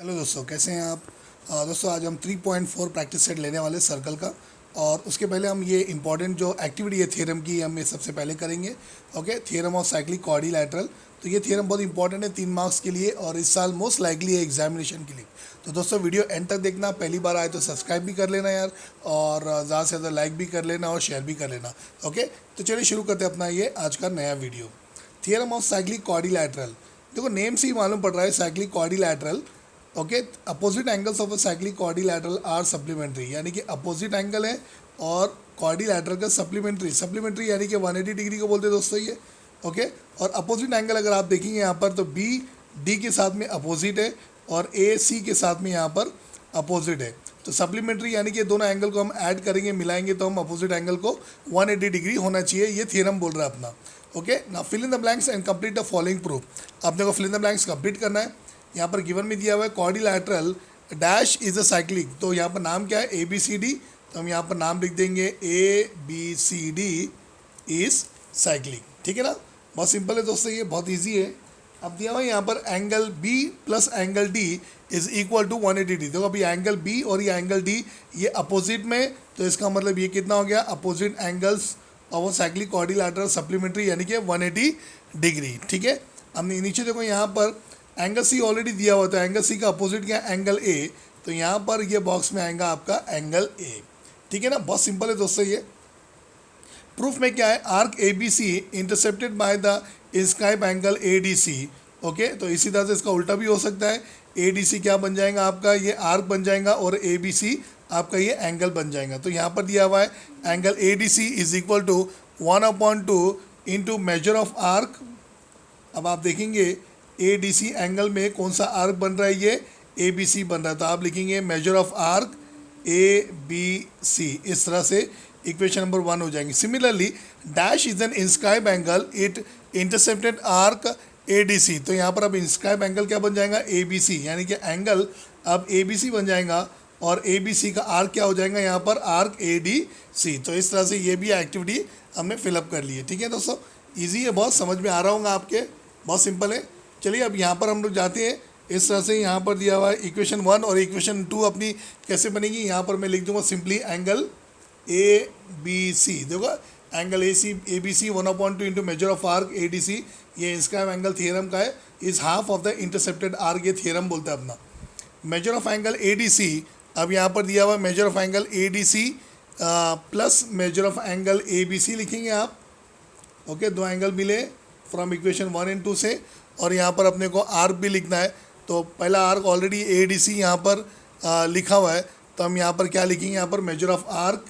Hello दोस्तों, कैसे हैं आप। दोस्तों आज हम 3.4 प्रैक्टिस सेट लेने वाले सर्कल का। और उसके पहले हम ये इंपॉर्टेंट जो एक्टिविटी है थ्योरम की, हम ये सबसे पहले करेंगे। Okay, theorem of cyclic quadrilateral. तो ये थ्योरम बहुत इंपॉर्टेंट है 3 मार्क्स के लिए और इस साल मोस्ट लाइकली है एग्जामिनेशन के लिए। तो दोस्तों वीडियो एंड तक देखना, पहली बार आए तो सब्सक्राइब भी कर लेना यार, और ज़्यादा से ज़्यादा लाइक भी कर लेना और शेयर भी कर लेना। ओके, तो चलिए शुरू करते हैं अपना ये आज का नया video. Theorem of cyclic quadrilateral. देखो नेम से ही मालूम पड़ रहा है cyclic quadrilateral. Okay, opposite angles of a cyclic quadrilateral are supplementary, यानी कि अपोजिट एंगल है और क्वाड्रिलैटरल का सप्लीमेंट्री। सप्लीमेंट्री यानी कि 180 डिग्री को बोलते हैं दोस्तों ये। ओके, और अपोजिट एंगल अगर आप देखेंगे यहाँ पर तो बी डी के साथ में अपोजिट है और ए सी के साथ में यहाँ पर अपोजिट है। तो सप्लीमेंट्री यानी कि दोनों एंगल को हम ऐड करेंगे, मिलाएंगे तो हम अपोजिट एंगल को 180 डिग्री होना चाहिए, ये थ्योरम बोल रहा है अपना। ओके, ना fill in the blanks and complete the following proof. आपने को fill in the blanks complete करना है। यहाँ पर गिवन में दिया हुआ है quadrilateral dash is a cyclic. तो यहाँ पर नाम क्या है, ए बी सी डी। तो हम यहाँ पर नाम लिख देंगे A B C D is cyclic. ठीक है ना, बहुत सिंपल है दोस्तों, ये बहुत ईजी है। अब दिया हुआ है यहाँ पर angle B plus angle D is equal to 180 degree. देखो अभी एंगल बी और ये एंगल डी ये अपोजिट में, तो इसका मतलब ये कितना हो गया, opposite angles of cyclic quadrilateral supplementary यानी कि 180 डिग्री। ठीक है, अब नीचे देखो यहाँ पर एंगल सी ऑलरेडी दिया हुआ था, एंगल सी का अपोजिट क्या है, एंगल ए। तो यहाँ पर ये बॉक्स में आएगा आपका एंगल ए। ठीक है ना, बहुत सिंपल है दोस्तों ये। प्रूफ में क्या है, arc A B C intercepted by the inscribe angle A D C. Okay, तो इसी तरह से इसका उल्टा भी हो सकता है, ए डी सी क्या बन जाएगा आपका, ये आर्क बन जाएगा और ए बी सी आपका ये एंगल बन जाएगा। तो यहाँ पर दिया हुआ है angle A D C is equal to 1/2 into measure of arc. अब आप देखेंगे ए डी सी एंगल में कौन सा आर्क बन रहा है, ये ए बी सी बन रहा है। तो आप लिखेंगे measure of arc A B C, इस तरह से इक्वेशन नंबर 1 हो जाएंगी। Similarly dash is an inscribe angle, it intercepted arc A D C. तो यहाँ पर अब इंस्क्राइब एंगल क्या बन जाएगा, ए बी सी, यानी कि एंगल अब ए बी सी बन जाएगा और ए बी सी का आर्क क्या हो जाएगा यहाँ पर, आर्क ए डी सी। तो इस तरह से ये भी एक्टिविटी हमने फिलअप कर ली है। ठीक है दोस्तों, ईजी है, बहुत समझ में आ रहा होगा आपके, बहुत सिंपल है। चलिए अब यहाँ पर हम लोग जाते हैं। इस तरह से यहाँ पर दिया हुआ है इक्वेशन 1 और इक्वेशन 2 अपनी कैसे बनेगी, यहाँ पर मैं लिख दूंगा simply angle A B C. देखो angle A B C 1/2 into measure of arc A D C, ये इंस्क्राइब एंगल थ्योरम का है, is half of the intercepted arc, ये थ्योरम बोलता है अपना। Measure of angle A D C, अब यहाँ पर दिया हुआ है measure of angle A D C plus measure of angle A B C लिखेंगे आप। ओके, दो एंगल मिले फ्रॉम इक्वेशन 1 एंड 2 से, और यहाँ पर अपने को आर्क भी लिखना है। तो पहला arc already A D C यहाँ पर लिखा हुआ है, तो हम यहाँ पर क्या लिखेंगे, यहाँ पर measure of arc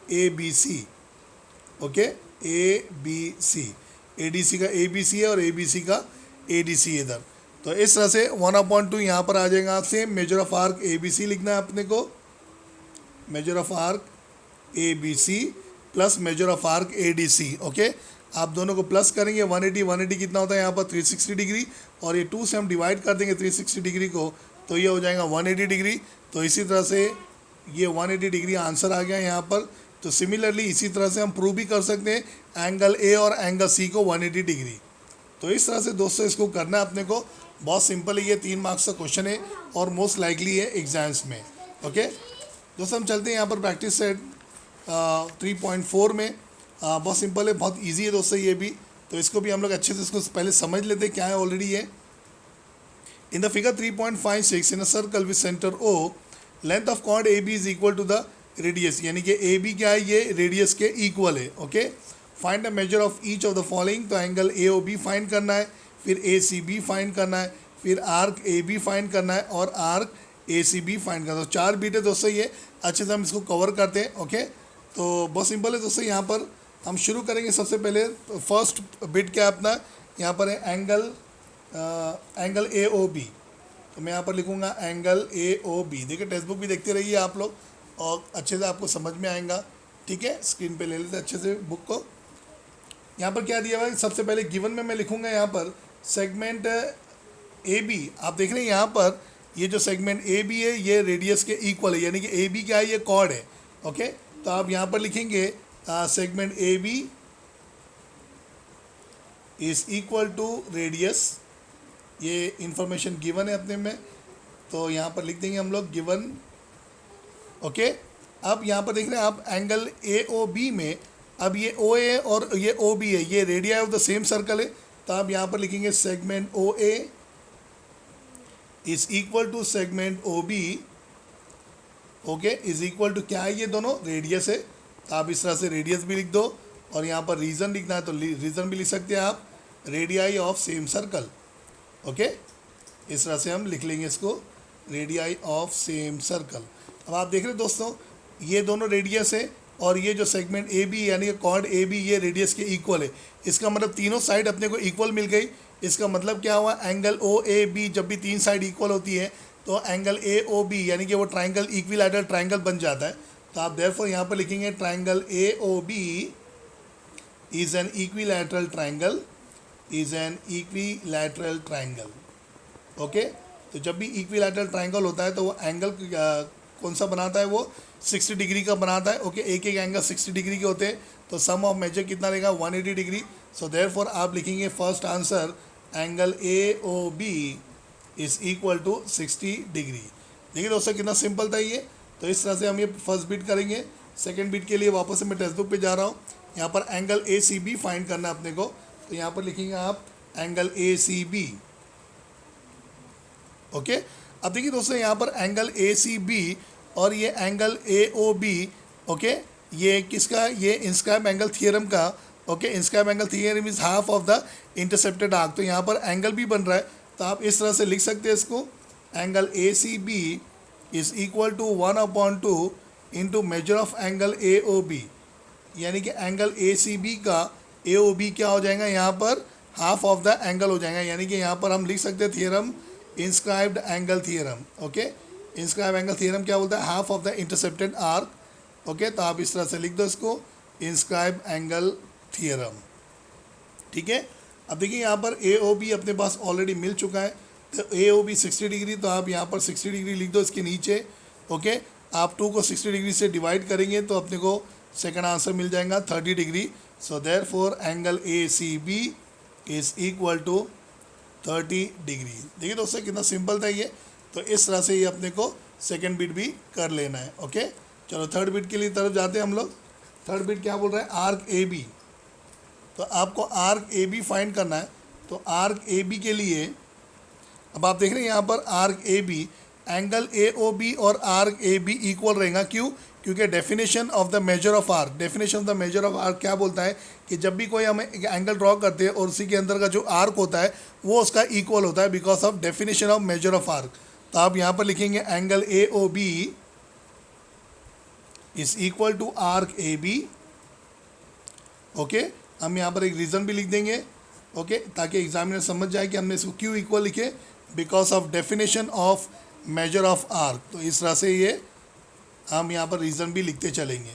A B C. Okay, A B C, A D C का ए बी सी है और ए बी सी का ए डी सी इधर। तो इस तरह से 1/2 यहाँ पर आ जाएगा आपसे, measure of arc A B C लिखना है अपने को, measure of arc A B C plus measure of arc A D C. Okay, आप दोनों को प्लस करेंगे, 180 कितना होता है यहाँ पर 360 डिग्री, और ये 2 से हम डिवाइड कर देंगे 360 डिग्री को, तो ये हो जाएगा 180 डिग्री। तो इसी तरह से ये 180 डिग्री आंसर आ गया यहाँ पर। तो सिमिलरली इसी तरह से हम प्रूव भी कर सकते हैं एंगल ए और एंगल सी को 180 डिग्री। तो इस तरह से दोस्तों इसको करना है अपने को, बहुत सिंपल है, ये 3 मार्क्स का क्वेश्चन है और मोस्ट लाइकली है एग्जाम्स में। ओके दोस्तों, हम चलते हैं यहाँ पर प्रैक्टिस सेट 3.4 में। बहुत सिंपल है, बहुत इजी है दोस्तों ये भी। तो इसको भी हम लोग अच्छे से इसको पहले समझ लेते हैं क्या है ऑलरेडी ये। In the figure 3.56 in a circle with centre O, length of chord A B is equal to the radius, यानी कि ए बी क्या है, ये रेडियस के इक्वल है। Okay, find the measure of each of the following. तो angle A O B find करना है, फिर ए सी बी फाइंड करना है, फिर आर्क ए बी फाइंड करना है और arc A C B find करना है। तो 4 बीट है दोस्तों ये, अच्छे से हम इसको कवर करते हैं। ओके, तो बहुत सिंपल है दोस्तों, यहाँ पर हम शुरू करेंगे। सबसे पहले फर्स्ट बिट क्या है अपना, यहाँ पर है एंगल ए ओ बी। तो मैं यहाँ पर लिखूँगा एंगल ए ओ बी। देखिए टेक्स्ट बुक भी देखते रहिए आप लोग और अच्छे से आपको समझ में आएगा। ठीक है, स्क्रीन पे ले लेते अच्छे से बुक को। यहाँ पर क्या दिया हुआ है, सबसे पहले गिवन में मैं लिखूँगा यहाँ पर सेगमेंट ए बी। आप देख रहे हैं यहाँ पर ये जो सेगमेंट ए बी है ये रेडियस के इक्वल है, यानी कि ए बी क्या है, ये कॉर्ड है। ओके, तो आप यहाँ पर लिखेंगे segment A B is equal to radius, ये इंफॉर्मेशन गिवन है अपने में, तो यहाँ पर लिख देंगे हम लोग गिवन। ओके, अब यहाँ पर देख रहे हैं आप एंगल ए ओ बी में, अब ये ओ ए और ये ओ बी है, ये radii of the same circle है, तो आप यहाँ पर लिखेंगे segment O A is equal to segment O B, okay, is equal to क्या है, ये दोनों रेडियस है, तो आप इस तरह से रेडियस भी लिख दो, और यहाँ पर रीज़न लिखना है तो रीज़न भी लिख सकते हैं आप, radii of same circle. Okay, इस तरह से हम लिख लेंगे इसको, रेडियाई ऑफ सेम सर्कल। अब आप देख रहे हैं दोस्तों, ये दोनों रेडियस है, और ये जो सेगमेंट ए बी यानी कि कॉर्ड ए बी ये रेडियस के इक्वल है। इसका मतलब तीनों साइड अपने को इक्वल मिल गई। इसका मतलब क्या हुआ, एंगल ओ ए बी जब भी तीन साइड इक्वल होती है तो एंगल ए ओ बी यानी कि वो ट्राइंगल इक्विलैटरल ट्राइंगल बन जाता है। तो आप देयरफॉर यहाँ पर लिखेंगे triangle A O B is an equilateral triangle, is an equilateral triangle. Okay, तो जब भी इक्विलैटरल ट्राइंगल होता है तो वो एंगल कौन सा बनाता है, वो 60 डिग्री का बनाता है। ओके, एक एक एंगल 60 डिग्री के होते हैं, तो सम ऑफ मेजर कितना रहेगा, 180 डिग्री। सो देयरफॉर आप लिखेंगे first answer angle A O B is equal to 60 degree. देखिए दोस्तों कितना सिंपल था ये। तो इस तरह से हम ये फर्स्ट बिट करेंगे। सेकंड बिट के लिए वापस से मैं टेक्स्ट बुक पे जा रहा हूँ। यहाँ पर angle A C B find करना है अपने को, तो यहाँ पर लिखेंगे आप angle A C B. Okay, अब देखिए दोस्तों यहाँ पर एंगल ए सी बी और ये angle A O B, okay, ये किसका, ये इंस्क्राइब एंगल थियरम का। Okay, inscribe angle theorem is half of the intercepted arc, तो यहाँ पर एंगल भी बन रहा है, तो आप इस तरह से लिख सकते हैं इसको, angle A C B is equal to 1/2 into measure of angle A O B, यानी कि एंगल ए सी बी का ए ओ बी क्या हो जाएगा, यहाँ पर हाफ ऑफ द एंगल हो जाएगा, यानी कि यहाँ पर हम लिख सकते हैं theorem inscribed angle theorem. Okay, inscribe angle theorem क्या बोलता है, half of the intercepted arc. Okay, तो आप इस तरह से लिख दो इसको, इंस्क्राइब एंगल थियरम। ठीक है, अब देखिए यहाँ पर ए ओ बी अपने पास ऑलरेडी मिल चुका है, तो ए ओ बी 60 डिग्री, तो आप यहाँ पर 60 डिग्री लिख दो इसके नीचे। ओके, आप 2 को 60 डिग्री से डिवाइड करेंगे तो अपने को सेकंड आंसर मिल जाएगा 30 degree. So therefore angle A C B is equal to 30 degree. देखिए दोस्तों कितना सिंपल था ये। तो इस तरह से ये अपने को सेकंड बिट भी कर लेना है। ओके, चलो थर्ड बिट के लिए तरफ जाते हैं हम लोग। थर्ड बिट क्या बोल रहा है, आर्क ए बी। तो आपको आर्क ए बी फाइंड करना है। तो आर्क ए बी के लिए अब आप देख रहे हैं यहाँ पर arc A B, angle A O B और आर्क ए बी इक्वल रहेगा। क्यों, क्योंकि definition of the measure of arc, definition of the measure of arc क्या बोलता है कि जब भी कोई हम एंगल ड्रॉ करते हैं और उसी के अंदर का जो आर्क होता है वो उसका इक्वल होता है because of definition of measure of arc. तो आप यहाँ पर लिखेंगे angle A O B is equal to arc A B. Okay, हम यहाँ पर एक रीज़न भी लिख देंगे। ओके, ताकि एग्जामिनर समझ जाए कि हमने इसको क्यों इक्वल लिखे, because of definition of measure of arc. तो इस तरह से ये हम यहाँ पर रीज़न भी लिखते चलेंगे।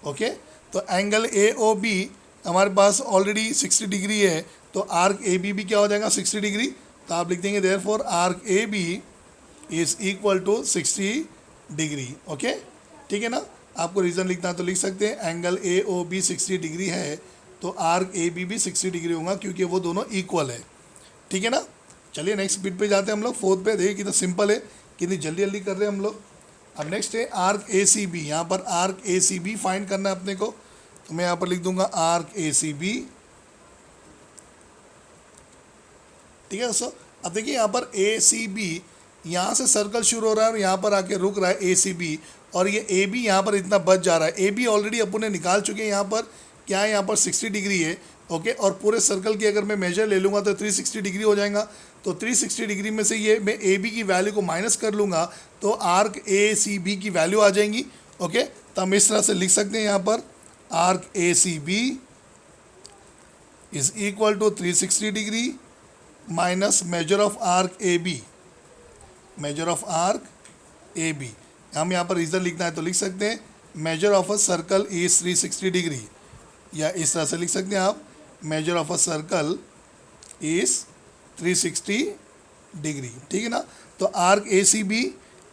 ओके, तो एंगल ए ओ बी हमारे पास ऑलरेडी 60 डिग्री है, तो आर्क ए बी भी क्या हो जाएगा 60 डिग्री। तो आप लिख देंगे therefore arc A B is equal to 60 degree. Okay, ठीक है ना, आपको रीज़न लिखना है तो लिख सकते हैं angle A O B 60 degree है, तो आर्क ए बी भी 60 डिग्री होगा क्योंकि वो दोनों इक्वल है। ठीक है ना, चलिए नेक्स्ट बिट पे जाते हैं हम लोग, फोर्थ पे। देखिए कितना सिंपल है, कितनी जल्दी जल्दी कर रहे हैं हम लोग। अब नेक्स्ट है आर्क ए सी बी। यहाँ पर arc A C B find करना है अपने को, तो मैं यहाँ पर लिख दूंगा आर्क ए सी बी। ठीक है दोस्तों, अब देखिए यहाँ पर ए सी बी, यहाँ से सर्कल शुरू हो रहा है और यहाँ पर आके रुक रहा है ए सी बी, और ये ए बी यहाँ पर इतना बच जा रहा है। ए बी ऑलरेडी अपन ने निकाल चुके हैं, यहाँ पर क्या है, यहाँ पर 60 डिग्री है। ओके, और पूरे सर्कल की अगर मैं मेजर ले लूँगा तो 360 डिग्री हो जाएगा। तो 360 डिग्री में से ये मैं ए बी की वैल्यू को माइनस कर लूँगा तो आर्क ए सी बी की वैल्यू आ जाएंगी। ओके, तो हम इस तरह से लिख सकते हैं यहाँ पर arc A C B is equal to 360 degree minus measure of arc A B, measure of arc A B. हम यहाँ पर रीज़न लिखना है तो लिख सकते हैं measure of a circle is 360 degree, या इस तरह से लिख सकते हैं आप measure of a circle is 360 degree. ठीक है ना, तो आर्क ए सी बी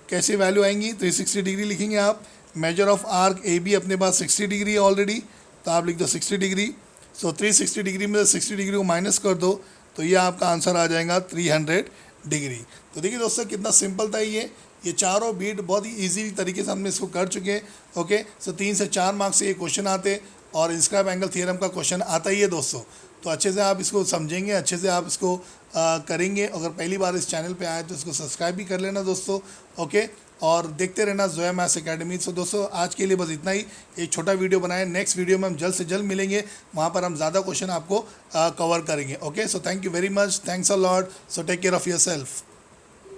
कैसे वैल्यू आएंगी, 360 डिग्री लिखेंगे आप। Measure of arc A B अपने पास 60 डिग्री है ऑलरेडी, तो आप लिख दो 60 डिग्री। सो 360 डिग्री में 60 डिग्री को माइनस कर दो तो ये आपका आंसर आ जाएगा 300 डिग्री। तो देखिए दोस्तों कितना सिंपल था ये चारों बीट बहुत ही ईजी तरीके से हमने इसको कर चुके हैं। ओके, सो 3 से 4 मार्क्स से ये क्वेश्चन आते और इंस्क्राइब एंगल थ्योरम का क्वेश्चन आता ही है दोस्तों। तो अच्छे से आप इसको समझेंगे, अच्छे से आप इसको करेंगे। अगर पहली बार इस चैनल पे आए तो इसको सब्सक्राइब भी कर लेना दोस्तों। ओके, और देखते रहना जोया मैथ्स एकेडमी। सो दोस्तों आज के लिए बस इतना ही, एक छोटा वीडियो बनाए। नेक्स्ट वीडियो में हम जल्द से जल्द मिलेंगे, वहाँ पर हम ज़्यादा क्वेश्चन आपको कवर करेंगे। Okay, so thank you very much, thanks a lot, so take care of your self.